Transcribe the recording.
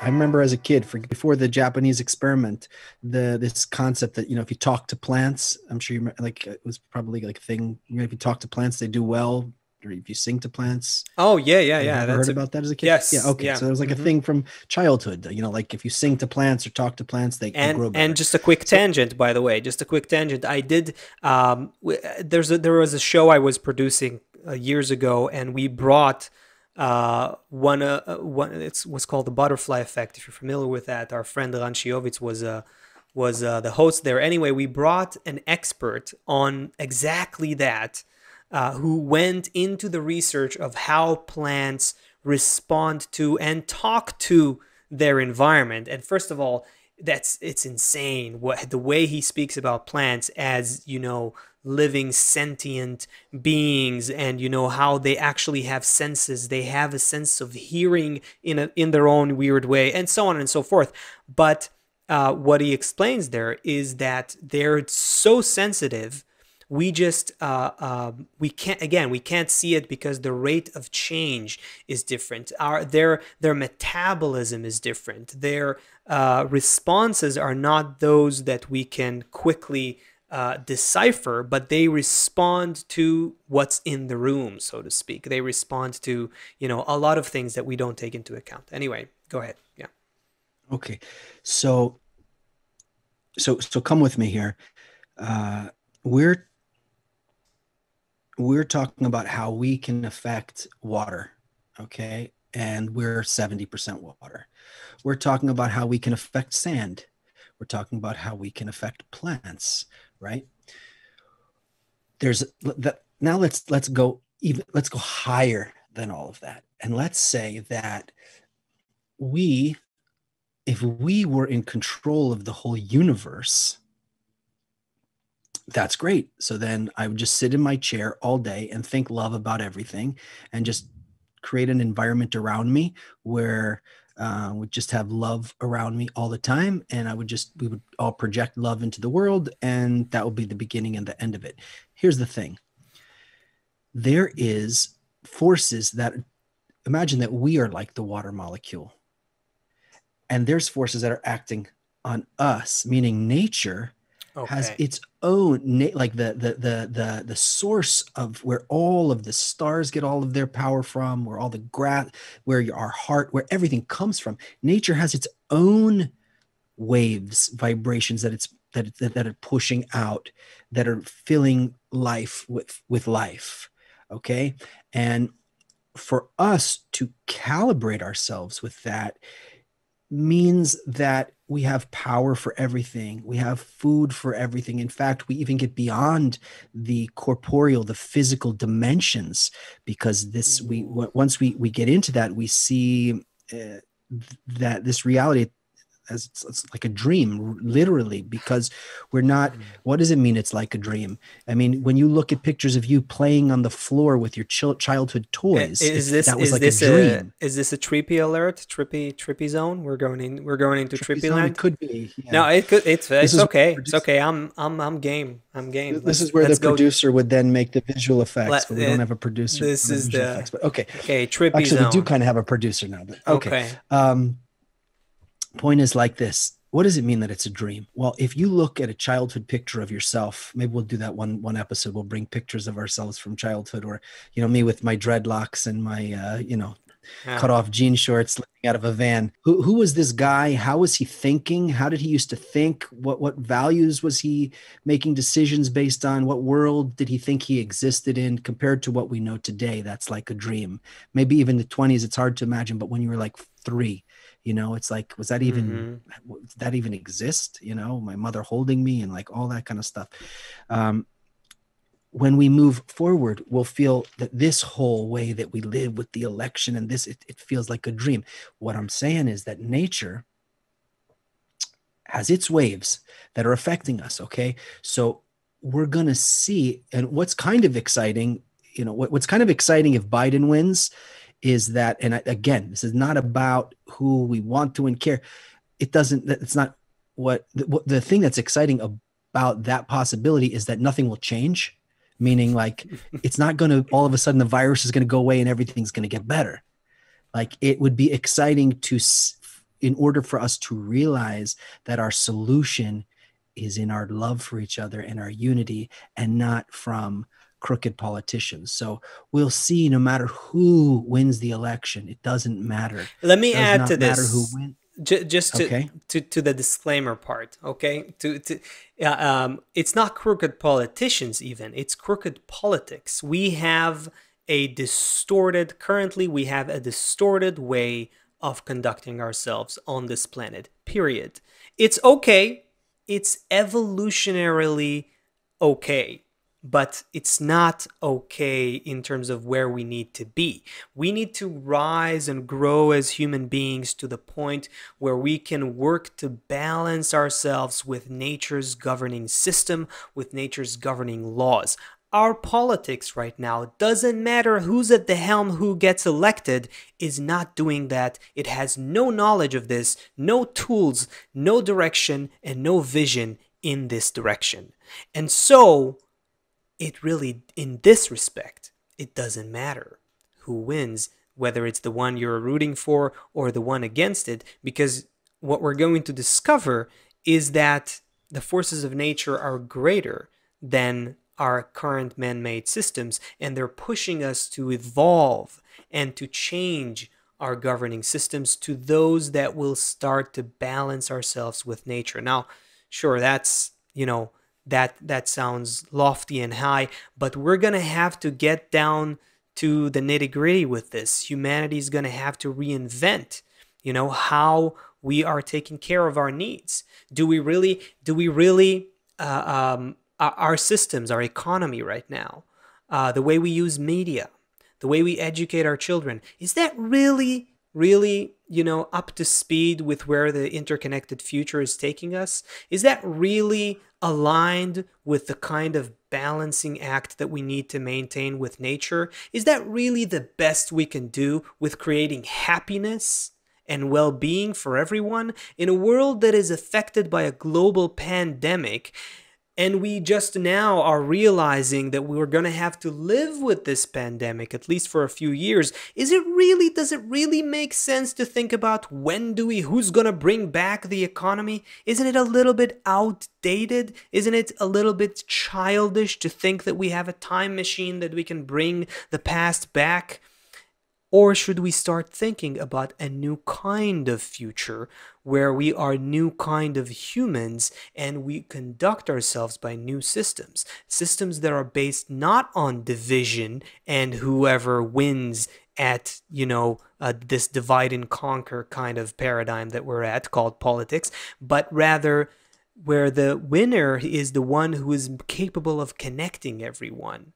remember as a kid, before the Japanese experiment, this concept that, if you talk to plants, I'm sure you like, it was probably like a thing. If you talk to plants, they do well, or if you sing to plants. Oh yeah, yeah, Have you yeah. ever That's heard a about that as a kid? Yeah. yes, Okay. yeah. So it was like a Hmm. thing from childhood. Like if you sing to plants or talk to plants, they grow And better. just a quick So tangent, by the way, just a quick tangent. I did. There was a show I was producing years ago, and we brought one. It was called the Butterfly Effect. If you're familiar with that, our friend Ranciovitz was the host there. Anyway, we brought an expert on exactly that, who went into the research of how plants respond to and talk to their environment. And first of all, it's insane what the way he speaks about plants as, living sentient beings, and how they actually have senses. They have a sense of hearing in their own weird way, and so on and so forth. But what he explains there is that they're so sensitive. We just we can't see it because the rate of change is different. Their metabolism is different. Their responses are not those that we can quickly decipher, but they respond to what's in the room, so to speak. They respond to, a lot of things that we don't take into account. Anyway, go ahead. Yeah. okay. So so come with me here. Uh, we're we're talking about how we can affect water, okay? And we're 70% water. We're talking about how we can affect sand. We're talking about how we can affect plants, right? There's that. Now let's go higher than all of that. And let's say that we if we were in control of the whole universe, that's great. So then I would just sit in my chair all day and think love about everything and just create an environment around me where would just have love around me all the time. And we would all project love into the world. And that would be the beginning and the end of it. Here's the thing. There is forces that imagine that we are like the water molecule. And there's forces that are acting on us, meaning nature has Okay. its own like the source of where all of the stars get all of their power from, where all the grass, where our heart, where everything comes from. Nature has its own waves, vibrations that are pushing out, that are filling life with life. Okay, and for us to calibrate ourselves with that means that we have power for everything. We have food for everything. In fact, we even get beyond the corporeal, the physical dimensions, because Ooh. once we get into that, we see uh, that this reality as it's like a dream, literally, because we're not. Hmm. What does it mean? It's like a dream. I mean, when you look at pictures of you playing on the floor with your childhood toys, Is that was like a dream. this a trippy alert? Trippy zone? We're going into Trippy trippy zone. It land. could be, No, yeah. it's This is okay. It's producer. okay. I'm game. I'm game. This is where the Let's go. producer would then make the visual effects, Let but we don't it. have a producer This for the is visual the effects. But okay, okay. Trippy actually, we do zone. kind of have a producer now. But okay, Okay. um, point is like this. What does it mean that it's a dream? Well, if you look at a childhood picture of yourself, maybe we'll do that one episode. We'll bring pictures of ourselves from childhood, or me with my dreadlocks and my Yeah. cut off jean shorts living out of a van. Who was this guy? How was he thinking? How did he used to think? What values was he making decisions based on? What world did he think he existed in compared to what we know today? That's like a dream. Maybe even the 20s, it's hard to imagine, but when you were like 3, it's like, Mm-hmm. did that even exist? My mother holding me and like all that kind of stuff. Um, when we move forward, we'll feel that this whole way that we live with the election and this, it feels like a dream. What I'm saying is that nature has its waves that are affecting us. Okay. So we're going to see, and what's kind of exciting, what's kind of exciting if Biden wins is that, and again, this is not about who we want to and care. It's not what the thing that's exciting about that possibility is that nothing will change, meaning like it's not going to all of a sudden the virus is going to go away and everything's going to get better. Like it would be exciting in order for us to realize that our solution is in our love for each other and our unity, and not from crooked politicians. So we'll see, no matter who wins the election, it doesn't matter. Let me It does add to not matter who this, wins. just Okay. to the disclaimer part. Okay, it's not crooked politicians, even it's crooked politics. Currently we have a distorted way of conducting ourselves on this planet, period. It's okay, it's evolutionarily okay, but it's not okay in terms of where we need to be. We need to rise and grow as human beings to the point where we can work to balance ourselves with nature's governing system, with nature's governing laws. Our politics right now, doesn't matter who's at the helm, who gets elected, is not doing that. It has no knowledge of this, no tools, no direction, and no vision in this direction. And so, it really, in this respect, it doesn't matter who wins, whether it's the one you're rooting for or the one against it, because what we're going to discover is that the forces of nature are greater than our current man-made systems, and they're pushing us to evolve and to change our governing systems to those that will start to balance ourselves with nature. Now, sure, that's, that sounds lofty and high, but we're going to have to get down to the nitty-gritty with this. Humanity is going to have to reinvent, how we are taking care of our needs. Do we really, our systems, our economy right now, the way we use media, the way we educate our children, is that really, up to speed with where the interconnected future is taking us? Is that really aligned with the kind of balancing act that we need to maintain with nature? Is that really the best we can do with creating happiness and well-being for everyone in a world that is affected by a global pandemic? And we just now are realizing that we were going to have to live with this pandemic, at least for a few years. Does it really make sense to think about who's going to bring back the economy? Isn't it a little bit outdated? Isn't it a little bit childish to think that we have a time machine that we can bring the past back? Or should we start thinking about a new kind of future where we are new kind of humans and we conduct ourselves by new systems? Systems that are based not on division and whoever wins at, this divide and conquer kind of paradigm that we're at called politics, but rather where the winner is the one who is capable of connecting everyone.